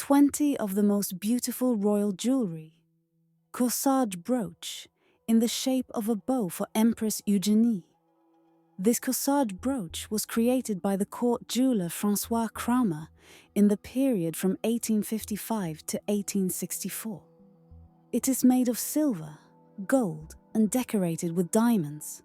20 of the most beautiful royal jewelry. Corsage brooch in the shape of a bow for Empress Eugénie. This corsage brooch was created by the court jeweler François Craumer in the period from 1855 to 1864. It is made of silver, gold, and decorated with diamonds.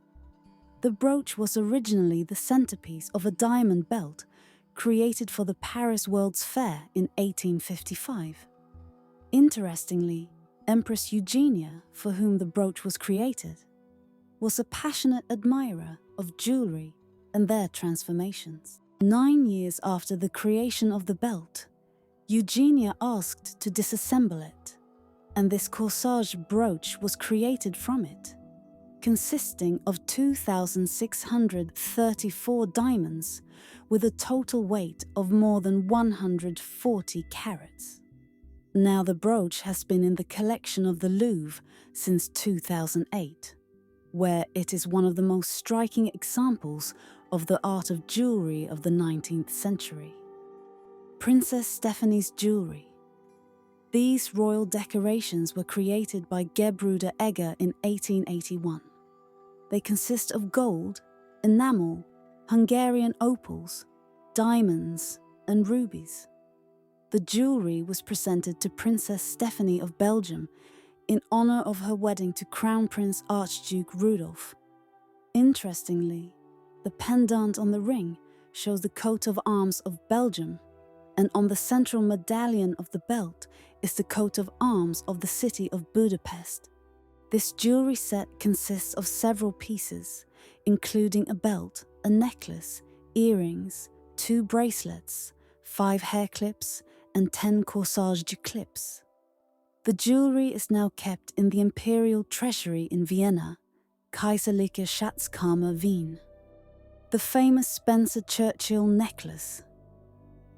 The brooch was originally the centerpiece of a diamond belt created for the Paris World's Fair in 1855. Interestingly, Empress Eugenia, for whom the brooch was created, was a passionate admirer of jewelry and their transformations. 9 years after the creation of the belt, Eugenia asked to disassemble it, and this corsage brooch was created from it, consisting of 2,634 diamonds with a total weight of more than 140 carats. Now the brooch has been in the collection of the Louvre since 2008, where it is one of the most striking examples of the art of jewelry of the 19th century. Princess Stephanie's jewelry. These royal decorations were created by Gebruder Egger in 1881. They consist of gold, enamel, Hungarian opals, diamonds, and rubies. The jewelry was presented to Princess Stephanie of Belgium in honor of her wedding to Crown Prince Archduke Rudolf. Interestingly, the pendant on the ring shows the coat of arms of Belgium, and on the central medallion of the belt is the coat of arms of the city of Budapest. This jewelry set consists of several pieces, including a belt, a necklace, earrings, 2 bracelets, 5 hair clips, and 10 corsage clips. The jewelry is now kept in the Imperial Treasury in Vienna, Kaiserliche Schatzkammer, Wien. The famous Spencer Churchill necklace.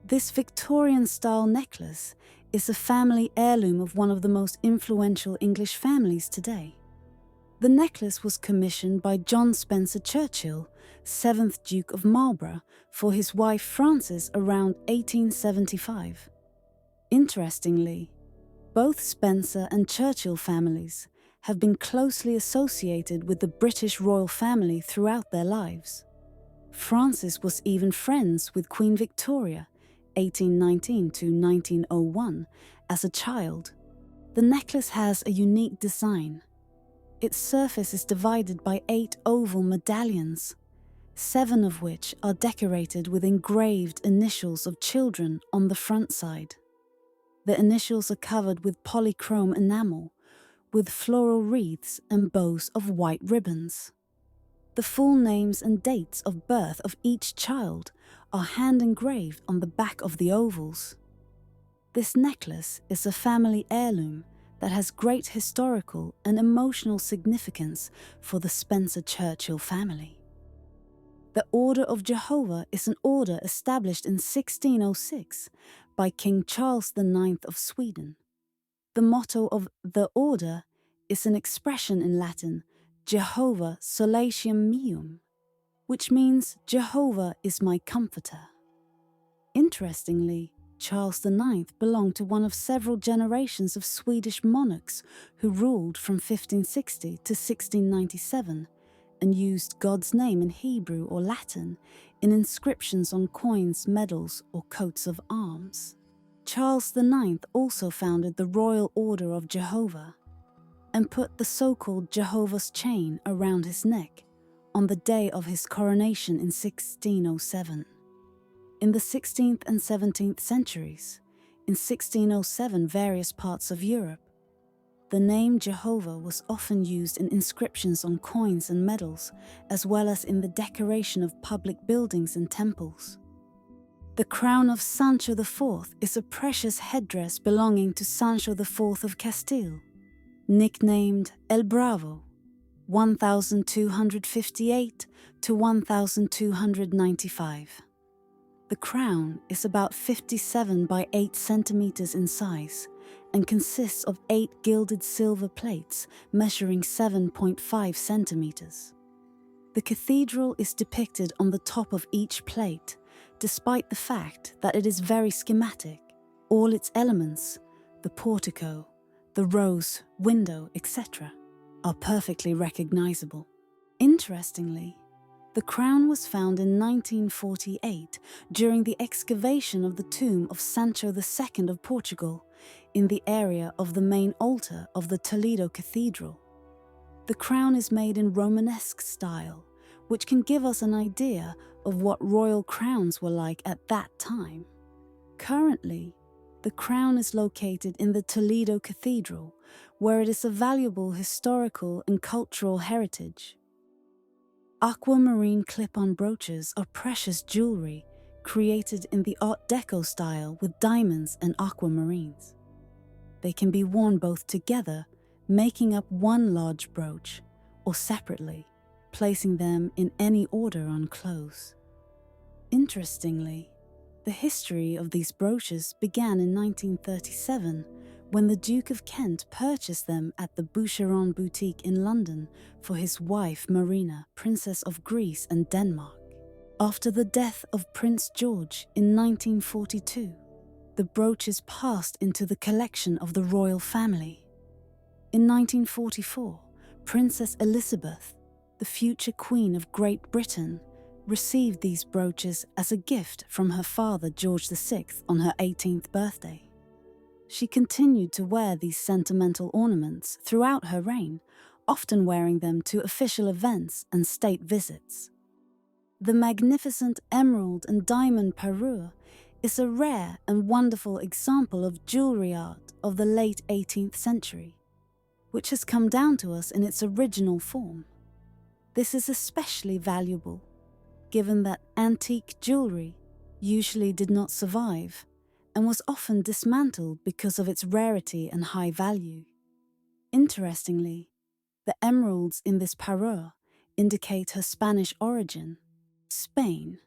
This Victorian-style necklace is a family heirloom of one of the most influential English families today. The necklace was commissioned by John Spencer Churchill, 7th Duke of Marlborough, for his wife Frances around 1875. Interestingly, both Spencer and Churchill families have been closely associated with the British royal family throughout their lives. Frances was even friends with Queen Victoria, 1819 to 1901, as a child. The necklace has a unique design. Its surface is divided by 8 oval medallions, 7 of which are decorated with engraved initials of children on the front side. The initials are covered with polychrome enamel, with floral wreaths and bows of white ribbons. The full names and dates of birth of each child are hand-engraved on the back of the ovals. This necklace is a family heirloom that has great historical and emotional significance for the Spencer Churchill family. The Order of Jehovah is an order established in 1606 by King Charles IX of Sweden. The motto of the order is an expression in Latin, Jehovah solatium meum, which means Jehovah is my comforter. Interestingly, Charles IX belonged to one of several generations of Swedish monarchs who ruled from 1560 to 1697 and used God's name in Hebrew or Latin in inscriptions on coins, medals, or coats of arms. Charles IX also founded the Royal Order of Jehovah and put the so-called Jehovah's chain around his neck on the day of his coronation in 1607. In the 16th and 17th centuries, in 1607 various parts of Europe, the name Jehovah was often used in inscriptions on coins and medals, as well as in the decoration of public buildings and temples. The crown of Sancho IV is a precious headdress belonging to Sancho IV of Castile, nicknamed El Bravo, 1258 to 1295. The crown is about 57 by 8 centimeters in size and consists of 8 gilded silver plates measuring 7.5 centimeters. The cathedral is depicted on the top of each plate, despite the fact that it is very schematic, All its elements, the portico, the rose, window, etc., are perfectly recognizable. Interestingly, the crown was found in 1948 during the excavation of the tomb of Sancho II of Portugal in the area of the main altar of the Toledo Cathedral. The crown is made in Romanesque style, which can give us an idea of what royal crowns were like at that time. Currently, the crown is located in the Toledo Cathedral, where it is a valuable historical and cultural heritage. Aquamarine clip-on brooches are precious jewellery created in the Art Deco style with diamonds and aquamarines. They can be worn both together, making up one large brooch, or separately, placing them in any order on clothes. Interestingly, the history of these brooches began in 1937 when the Duke of Kent purchased them at the Boucheron boutique in London for his wife Marina, Princess of Greece and Denmark. After the death of Prince George in 1942, the brooches passed into the collection of the royal family. In 1944, Princess Elizabeth, the future Queen of Great Britain, received these brooches as a gift from her father George VI on her 18th birthday. She continued to wear these sentimental ornaments throughout her reign, often wearing them to official events and state visits. The magnificent emerald and diamond parure is a rare and wonderful example of jewellery art of the late 18th century, which has come down to us in its original form. This is especially valuable given that antique jewellery usually did not survive and was often dismantled because of its rarity and high value. Interestingly, the emeralds in this parure indicate her Spanish origin, Spain,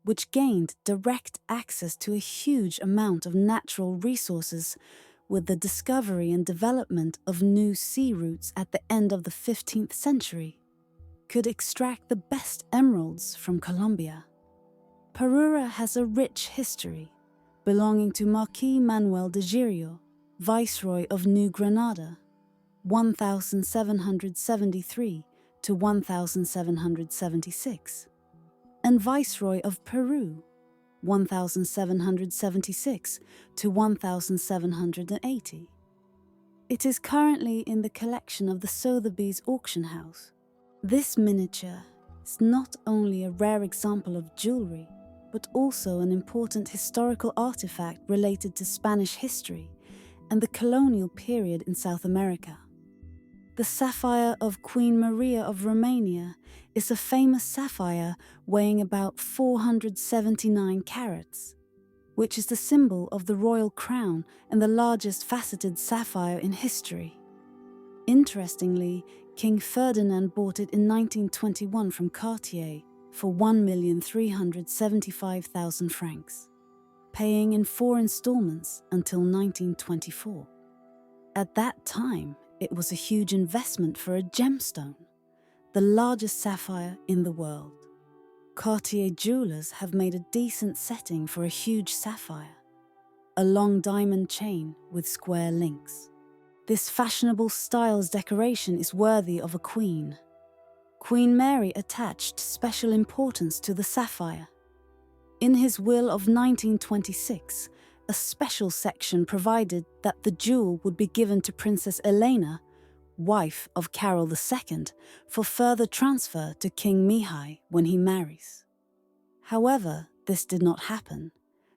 which gained direct access to a huge amount of natural resources with the discovery and development of new sea routes at the end of the 15th century, could extract the best emeralds from Colombia. Parura has a rich history, belonging to Marquis Manuel de Girio, Viceroy of New Granada, 1773 to 1776, and Viceroy of Peru, 1776 to 1780. It is currently in the collection of the Sotheby's auction house. This miniature is not only a rare example of jewellery, but also an important historical artifact related to Spanish history and the colonial period in South America. The sapphire of Queen Maria of Romania is a famous sapphire weighing about 479 carats, which is the symbol of the royal crown and the largest faceted sapphire in history. Interestingly, King Ferdinand bought it in 1921 from Cartier for 1,375,000 francs, paying in 4 installments until 1924. At that time, it was a huge investment for a gemstone, the largest sapphire in the world. Cartier jewelers have made a decent setting for a huge sapphire, a long diamond chain with square links. This fashionable style's decoration is worthy of a queen. Queen Mary attached special importance to the sapphire. In his will of 1926, a special section provided that the jewel would be given to Princess Elena, wife of Carol II, for further transfer to King Mihai when he marries. However, this did not happen,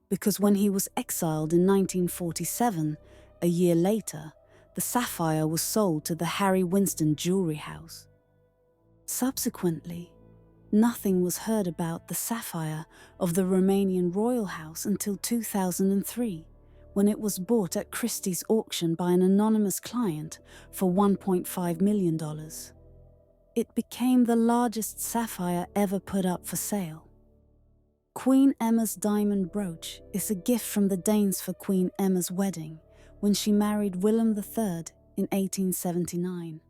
because when he was exiled in 1947, a year later, the sapphire was sold to the Harry Winston Jewelry House. Subsequently, nothing was heard about the sapphire of the Romanian royal house until 2003, when it was bought at Christie's auction by an anonymous client for $1.5 million. It became the largest sapphire ever put up for sale. Queen Emma's diamond brooch is a gift from the Danes for Queen Emma's wedding when she married Willem III in 1879.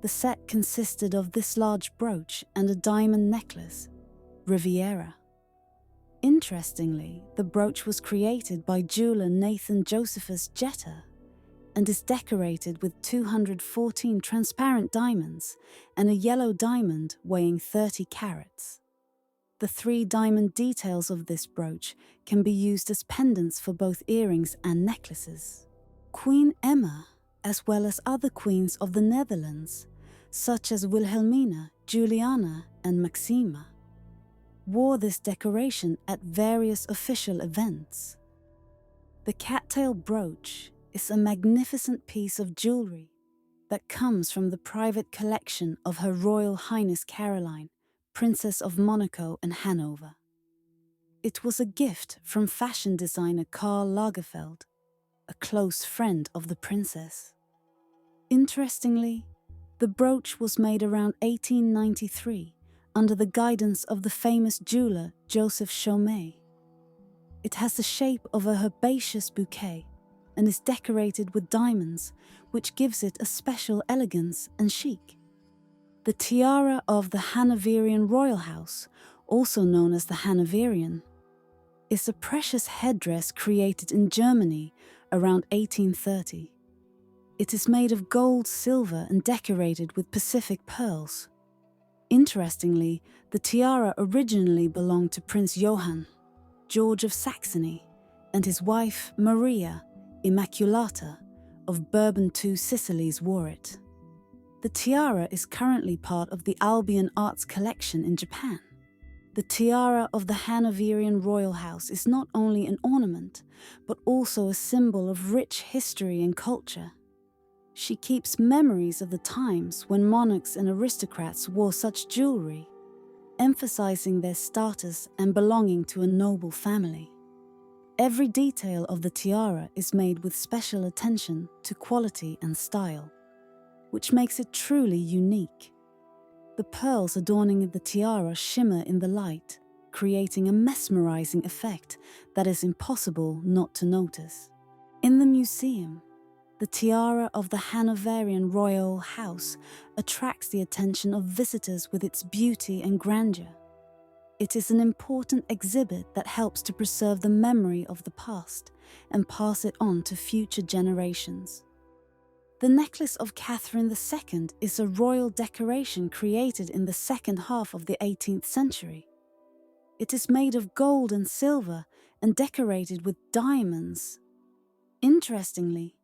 The set consisted of this large brooch and a diamond necklace, Riviera. Interestingly, the brooch was created by jeweler Nathan Josephus Jeter and is decorated with 214 transparent diamonds and a yellow diamond weighing 30 carats. The 3 diamond details of this brooch can be used as pendants for both earrings and necklaces. Queen Emma, as well as other queens of the Netherlands, such as Wilhelmina, Juliana, and Maxima, wore this decoration at various official events. The cattail brooch is a magnificent piece of jewellery that comes from the private collection of Her Royal Highness Caroline, Princess of Monaco and Hanover. It was a gift from fashion designer Karl Lagerfeld, a close friend of the princess. Interestingly, the brooch was made around 1893 under the guidance of the famous jeweler Joseph Chaumet. It has the shape of a herbaceous bouquet and is decorated with diamonds, which gives it a special elegance and chic. The tiara of the Hanoverian royal house, also known as the Hanoverian, is a precious headdress created in Germany around 1830. It is made of gold, silver, and decorated with Pacific pearls. Interestingly, the tiara originally belonged to Prince Johann, George of Saxony, and his wife Maria Immaculata of Bourbon II Sicilies wore it. The tiara is currently part of the Albion Arts Collection in Japan. The tiara of the Hanoverian royal house is not only an ornament, but also a symbol of rich history and culture. She keeps memories of the times when monarchs and aristocrats wore such jewelry, emphasizing their status and belonging to a noble family. Every detail of the tiara is made with special attention to quality and style, which makes it truly unique. The pearls adorning the tiara shimmer in the light, creating a mesmerizing effect that is impossible not to notice. In the museum, the tiara of the Hanoverian royal house attracts the attention of visitors with its beauty and grandeur. It is an important exhibit that helps to preserve the memory of the past and pass it on to future generations. The necklace of Catherine II is a royal decoration created in the second half of the 18th century. It is made of gold and silver and decorated with diamonds. Interestingly,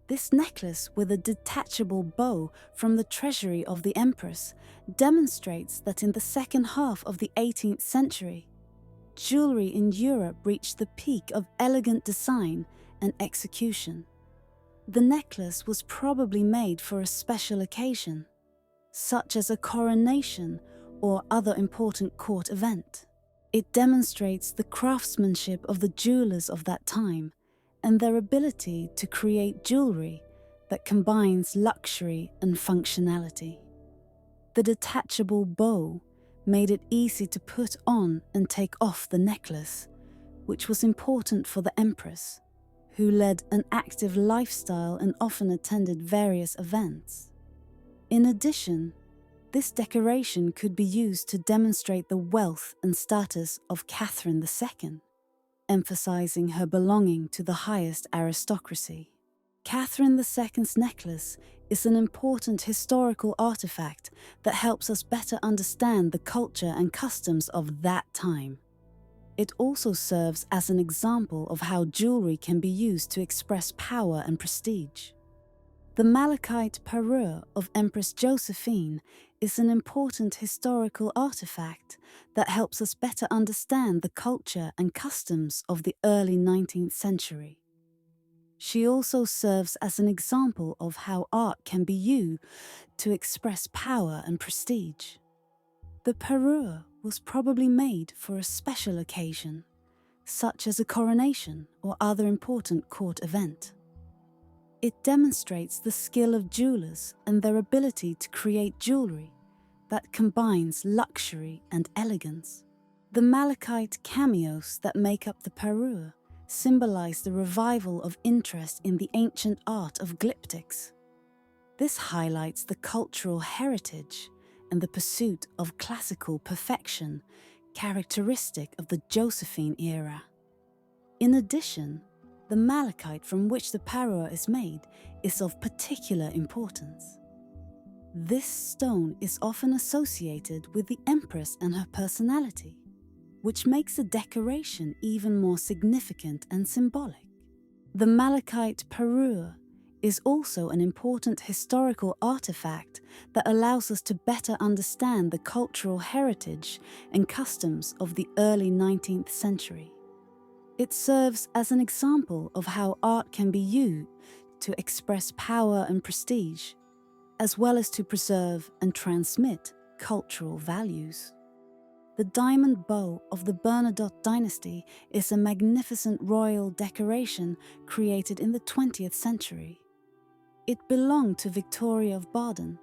this necklace with a detachable bow from the treasury of the Empress demonstrates that in the second half of the 18th century, jewelry in Europe reached the peak of elegant design and execution. The necklace was probably made for a special occasion, such as a coronation or other important court event. It demonstrates the craftsmanship of the jewelers of that time and their ability to create jewelry that combines luxury and functionality. The detachable bow made it easy to put on and take off the necklace, which was important for the Empress, who led an active lifestyle and often attended various events. In addition, this decoration could be used to demonstrate the wealth and status of Catherine II, emphasizing her belonging to the highest aristocracy. Catherine II's necklace is an important historical artifact that helps us better understand the culture and customs of that time. It also serves as an example of how jewelry can be used to express power and prestige. The malachite parure of Empress Josephine is an important historical artifact that helps us better understand the culture and customs of the early 19th century. She also serves as an example of how art can be used to express power and prestige. The parure was probably made for a special occasion, such as a coronation or other important court event. It demonstrates the skill of jewelers and their ability to create jewelry that combines luxury and elegance. The malachite cameos that make up the parure symbolize the revival of interest in the ancient art of glyptics. This highlights the cultural heritage and the pursuit of classical perfection characteristic of the Josephine era. In addition, the malachite from which the parure is made is of particular importance. This stone is often associated with the empress and her personality, which makes the decoration even more significant and symbolic. The malachite parure is also an important historical artifact that allows us to better understand the cultural heritage and customs of the early 19th century. It serves as an example of how art can be used to express power and prestige, as well as to preserve and transmit cultural values. The diamond bow of the Bernadotte dynasty is a magnificent royal decoration created in the 20th century. It belonged to Victoria of Baden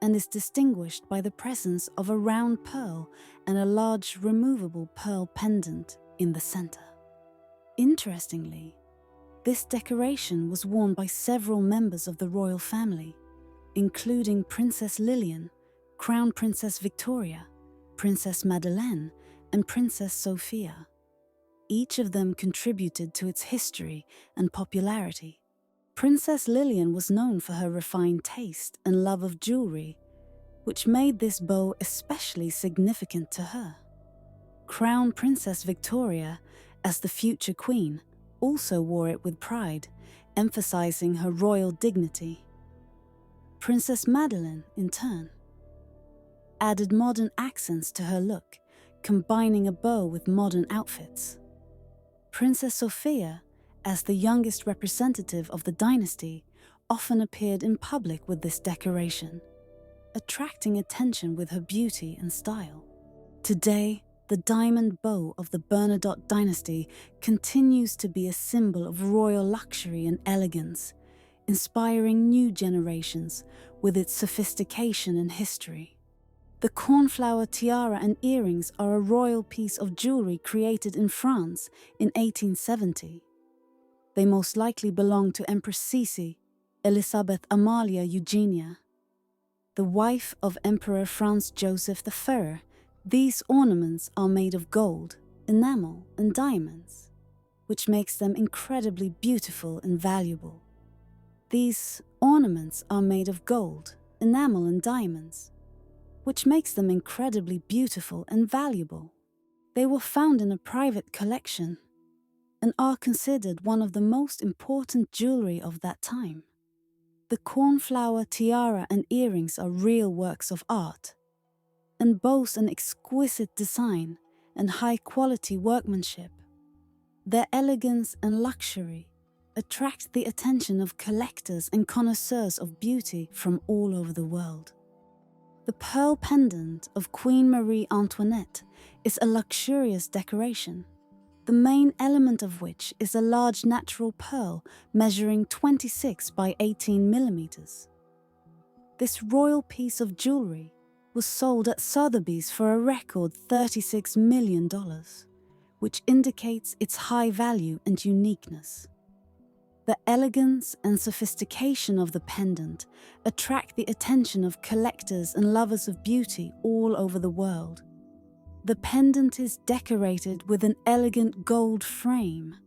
and is distinguished by the presence of a round pearl and a large removable pearl pendant in the center. Interestingly, this decoration was worn by several members of the royal family, including Princess Lilian, Crown Princess Victoria, Princess Madeleine, and Princess Sophia. Each of them contributed to its history and popularity. Princess Lilian was known for her refined taste and love of jewellery, which made this bow especially significant to her. Crown Princess Victoria, as the future queen, also wore it with pride, emphasizing her royal dignity. Princess Madeleine, in turn, added modern accents to her look, combining a bow with modern outfits. Princess Sophia, as the youngest representative of the dynasty, often appeared in public with this decoration, attracting attention with her beauty and style. Today, the diamond bow of the Bernadotte dynasty continues to be a symbol of royal luxury and elegance, inspiring new generations with its sophistication and history. The cornflower tiara and earrings are a royal piece of jewelry created in France in 1870. They most likely belong to Empress Sisi, Elisabeth Amalia Eugenia, the wife of Emperor Franz Joseph I. These ornaments are made of gold, enamel, and diamonds, which makes them incredibly beautiful and valuable. These ornaments are made of gold, enamel, and diamonds, which makes them incredibly beautiful and valuable. They were found in a private collection and are considered one of the most important jewelry of that time. The cornflower tiara and earrings are real works of art and boast an exquisite design and high-quality workmanship. Their elegance and luxury attract the attention of collectors and connoisseurs of beauty from all over the world. The pearl pendant of Queen Marie Antoinette is a luxurious decoration, the main element of which is a large natural pearl measuring 26 by 18 millimeters. This royal piece of jewelry was sold at Sotheby's for a record $36 million, which indicates its high value and uniqueness. The elegance and sophistication of the pendant attract the attention of collectors and lovers of beauty all over the world. The pendant is decorated with an elegant gold frame,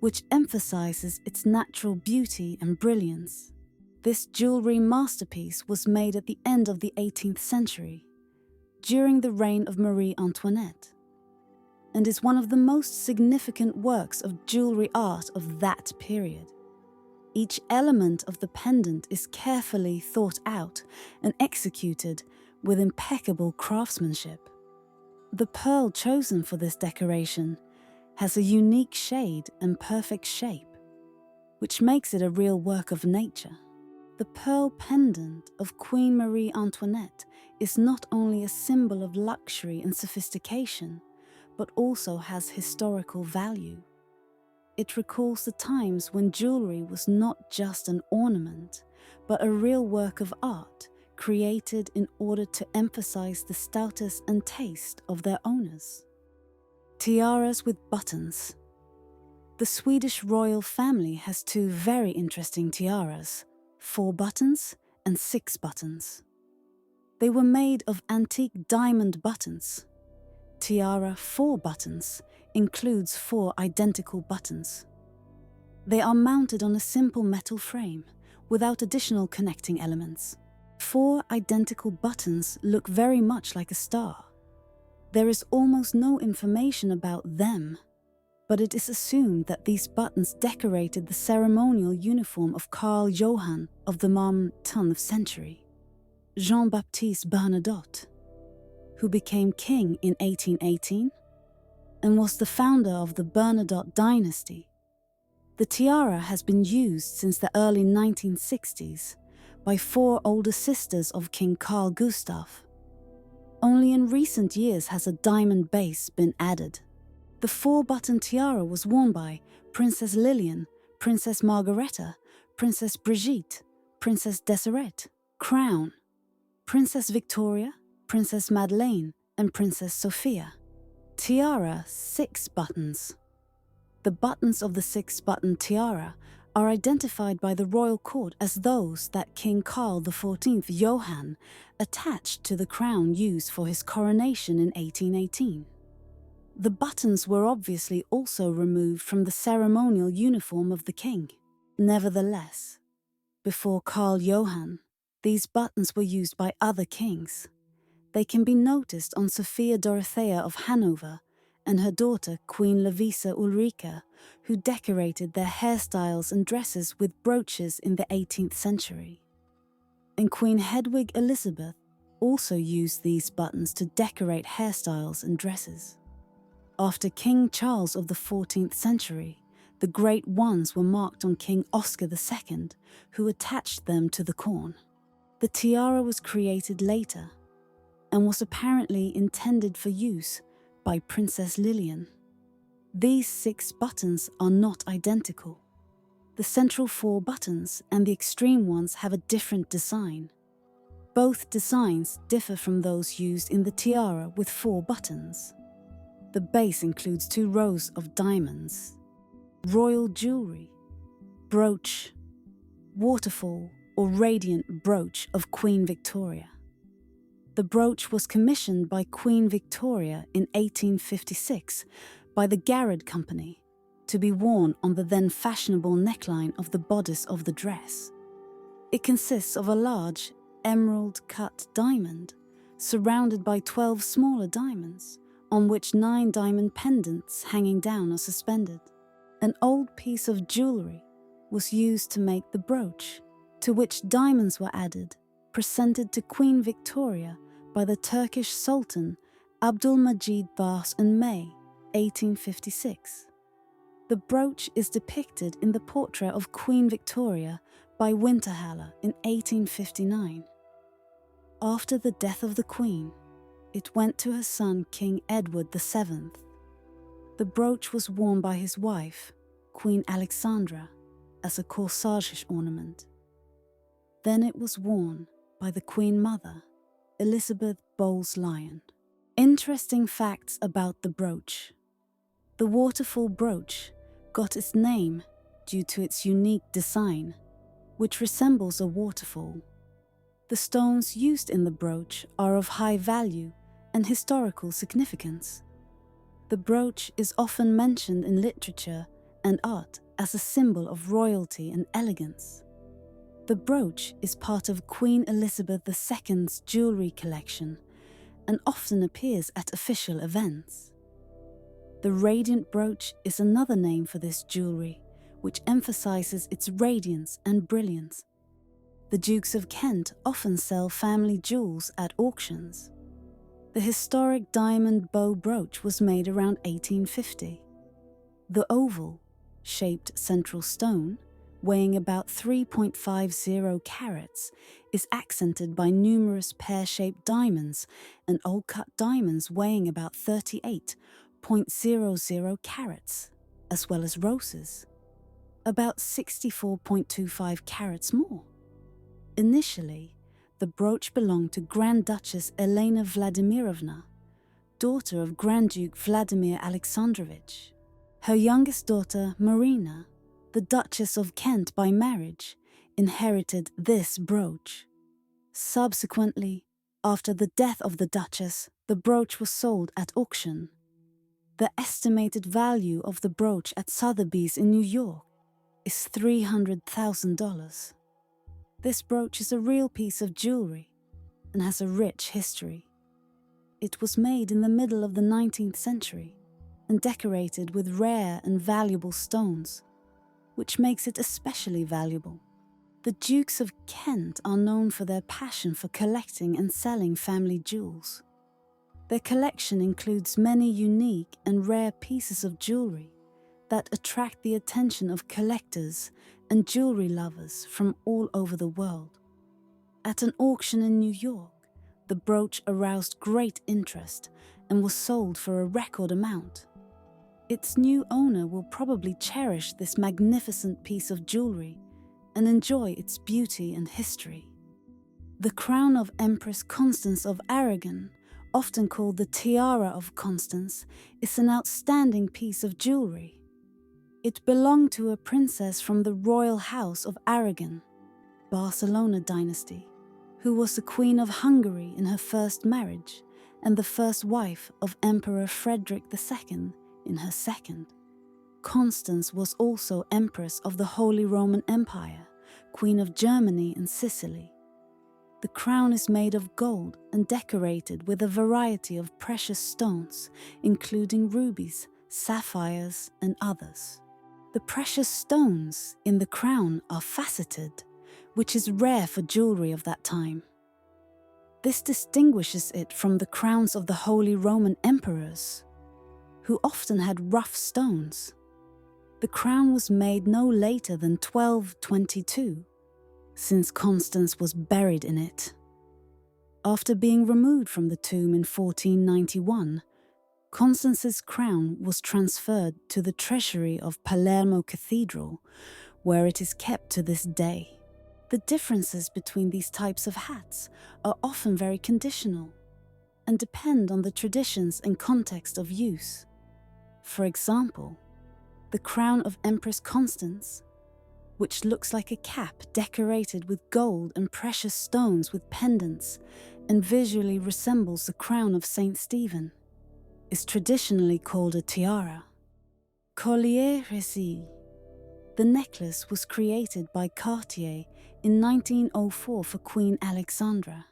which emphasizes its natural beauty and brilliance. This jewelry masterpiece was made at the end of the 18th century, during the reign of Marie Antoinette, and is one of the most significant works of jewelry art of that period. Each element of the pendant is carefully thought out and executed with impeccable craftsmanship. The pearl chosen for this decoration has a unique shade and perfect shape, which makes it a real work of nature. The pearl pendant of Queen Marie Antoinette is not only a symbol of luxury and sophistication, but also has historical value. It recalls the times when jewelry was not just an ornament, but a real work of art created in order to emphasize the status and taste of their owners. Tiaras with buttons. The Swedish royal family has two very interesting tiaras, 4 buttons and 6 buttons. They were made of antique diamond buttons. tiara 4 buttons includes 4 identical buttons. They are mounted on a simple metal frame without additional connecting elements. 4 identical buttons look very much like a star. There is almost no information about them, but it is assumed that these buttons decorated the ceremonial uniform of Karl Johann of the 10th century, Jean-Baptiste Bernadotte, who became king in 1818 and was the founder of the Bernadotte dynasty. The tiara has been used since the early 1960s by 4 older sisters of King Carl Gustaf. Only in recent years has a diamond base been added. The 4-button tiara was worn by Princess Lilian, Princess Margareta, Princess Brigitte, Princess Desirette, Crown, Princess Victoria, Princess Madeleine, and Princess Sophia. Tiara 6 buttons. The buttons of the 6-button tiara are identified by the royal court as those that King Carl XIV Johann attached to the crown used for his coronation in 1818. The buttons were obviously also removed from the ceremonial uniform of the king. Nevertheless, before Carl Johann, these buttons were used by other kings. They can be noticed on Sophia Dorothea of Hanover and her daughter Queen Lovisa Ulrika, who decorated their hairstyles and dresses with brooches in the 18th century. And Queen Hedwig Elizabeth also used these buttons to decorate hairstyles and dresses. After King Charles of the 14th century, the great ones were marked on King Oscar II, who attached them to the corn. The tiara was created later and was apparently intended for use by Princess Lilian. These 6 buttons are not identical. The central 4 buttons and the extreme ones have a different design. Both designs differ from those used in the tiara with 4 buttons. The base includes 2 rows of diamonds, royal jewellery, brooch, waterfall or radiant brooch of Queen Victoria. The brooch was commissioned by Queen Victoria in 1856 by the Garrard Company to be worn on the then fashionable neckline of the bodice of the dress. It consists of a large emerald-cut diamond surrounded by 12 smaller diamonds, on which 9 diamond pendants hanging down are suspended. An old piece of jewellery was used to make the brooch, to which diamonds were added, presented to Queen Victoria by the Turkish Sultan Abdülmecid Bars in May 1856. The brooch is depicted in the portrait of Queen Victoria by Winterhalter in 1859. After the death of the Queen, it went to her son King Edward VII. The brooch was worn by his wife, Queen Alexandra, as a corsage ornament. Then it was worn by the Queen Mother, Elizabeth Bowles-Lyon. Interesting facts about the brooch. The waterfall brooch got its name due to its unique design, which resembles a waterfall. The stones used in the brooch are of high value and historical significance. The brooch is often mentioned in literature and art as a symbol of royalty and elegance. The brooch is part of Queen Elizabeth II's jewellery collection and often appears at official events. The radiant brooch is another name for this jewellery, which emphasises its radiance and brilliance. The Dukes of Kent often sell family jewels at auctions. The historic diamond bow brooch was made around 1850. The oval-shaped central stone, weighing about 3.50 carats, is accented by numerous pear-shaped diamonds and old-cut diamonds weighing about 38.00 carats, as well as roses, about 64.25 carats more. Initially, the brooch belonged to Grand Duchess Elena Vladimirovna, daughter of Grand Duke Vladimir Alexandrovich. Her youngest daughter, Marina, the Duchess of Kent by marriage, inherited this brooch. Subsequently, after the death of the Duchess, The brooch was sold at auction. The estimated value of the brooch at Sotheby's in New York is $300,000. This brooch is a real piece of jewelry and has a rich history. It was made in the middle of the 19th century and decorated with rare and valuable stones, which makes it especially valuable. The Dukes of Kent are known for their passion for collecting and selling family jewels. Their collection includes many unique and rare pieces of jewelry that attract the attention of collectors and jewelry lovers from all over the world. At an auction in New York, the brooch aroused great interest and was sold for a record amount. Its new owner will probably cherish this magnificent piece of jewelry and enjoy its beauty and history. The crown of Empress Constance of Aragon, often called the Tiara of Constance, is an outstanding piece of jewelry. It belonged to a princess from the royal house of Aragon, Barcelona dynasty, who was the Queen of Hungary in her first marriage and the first wife of Emperor Frederick II in her second. Constance was also Empress of the Holy Roman Empire, Queen of Germany and Sicily. The crown is made of gold and decorated with a variety of precious stones, including rubies, sapphires, and others. The precious stones in the crown are faceted, which is rare for jewelry of that time. This distinguishes it from the crowns of the Holy Roman Emperors, who often had rough stones. The crown was made no later than 1222, since Constance was buried in it. After being removed from the tomb in 1491, Constance's crown was transferred to the treasury of Palermo Cathedral, where it is kept to this day. The differences between these types of hats are often very conditional and depend on the traditions and context of use. For example, the crown of Empress Constance, which looks like a cap decorated with gold and precious stones with pendants and visually resembles the crown of Saint Stephen, is traditionally called a tiara. Collier Récy. The necklace was created by Cartier in 1904 for Queen Alexandra.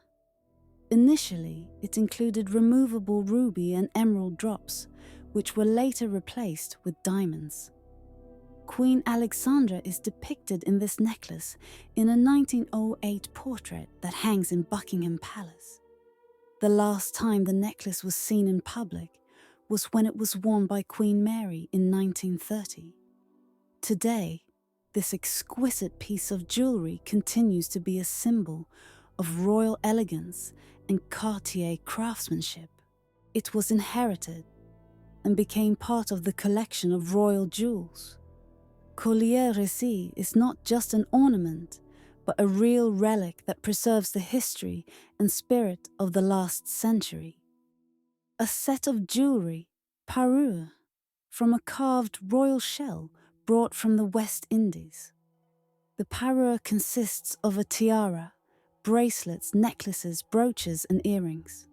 Initially, it included removable ruby and emerald drops, which were later replaced with diamonds. Queen Alexandra is depicted in this necklace in a 1908 portrait that hangs in Buckingham Palace. The last time the necklace was seen in public was when it was worn by Queen Mary in 1930. Today, this exquisite piece of jewelry continues to be a symbol of royal elegance and Cartier craftsmanship. It was inherited and became part of the collection of royal jewels. Collier Récy is not just an ornament, but a real relic that preserves the history and spirit of the last century. A set of jewelry, parure, from a carved royal shell brought from the West Indies. The parure consists of a tiara, bracelets, necklaces, brooches, and earrings.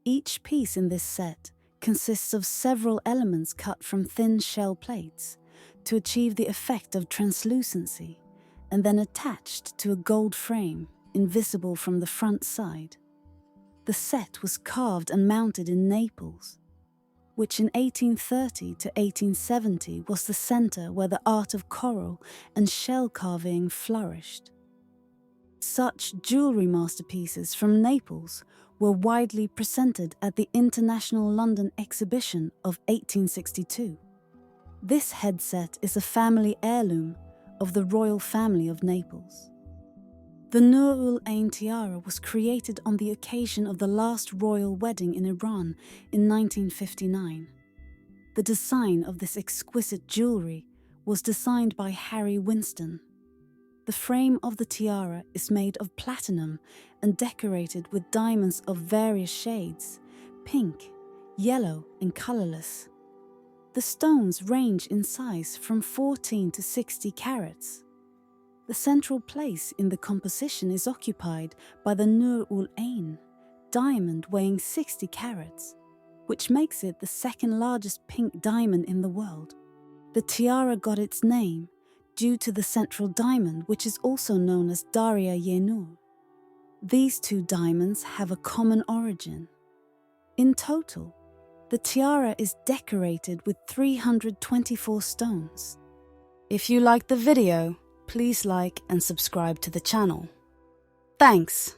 Each piece in this set consists of several elements cut from thin shell plates to achieve the effect of translucency and then attached to a gold frame invisible from the front side. The set was carved and mounted in Naples, which in 1830 to 1870 was the center where the art of coral and shell carving flourished. Such jewelry masterpieces from Naples were widely presented at the International London Exhibition of 1862. This headset is a family heirloom of the royal family of Naples. The Nur ul Ain tiara was created on the occasion of the last royal wedding in Iran in 1959. The design of this exquisite jewelry was designed by Harry Winston. The frame of the tiara is made of platinum and decorated with diamonds of various shades, pink, yellow, and colorless. The stones range in size from 14 to 60 carats. The central place in the composition is occupied by the Nur ul Ain, diamond weighing 60 carats, which makes it the second largest pink diamond in the world. The tiara got its name due to the central diamond, which is also known as Daria Yenur. These two diamonds have a common origin. In total, the tiara is decorated with 324 stones. If you liked the video, please like and subscribe to the channel. Thanks!